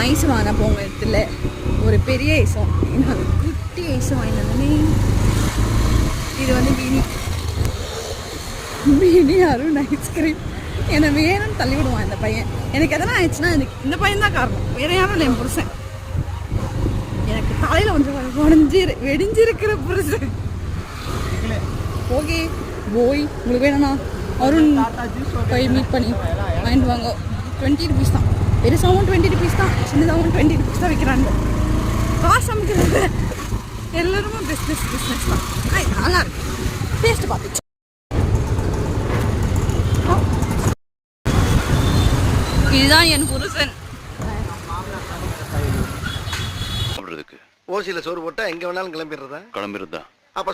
Ice வாங்க போங்க இடத்துல ஒரு பெரிய ஐஸும் இன்னொரு குட்டி ஐஸும் வாங்கினே. இது வந்து மினி அருண் ஐஸ்கிரீம். என்னை வேணும்னு தள்ளி விடுவான் இந்த பையன். எனக்கு எதனா ஆயிடுச்சுன்னா எனக்கு இந்த பையன் தான் காரணம், வேற யாரும் இல்லை. என் புருஷன் எனக்கு தலையில் கொஞ்சம் வெடிஞ்சிருக்கிற புருஷன். ஓகே போய் உங்களுக்கு வேணும்னா அருண் போய் மீட் பண்ணி வாங்கிட்டு வாங்க. 20 rupees தான். பெருசாகவும் 20 rupees தான், சின்னதாகவும் 20 rupees தான் விற்கிறாங்க. காசு அமைக்கிறது எல்லாருமே பிஸ்னஸ் தான். நல்லா இருக்கு, டேஸ்ட் பார்த்துச்சு. இதுதான் என் புருஷன். ஓசியில சோறு போட்டா எங்க வேணாலும் கிளம்பிடுறதா. கிளம்பிடுறதா. அப்ப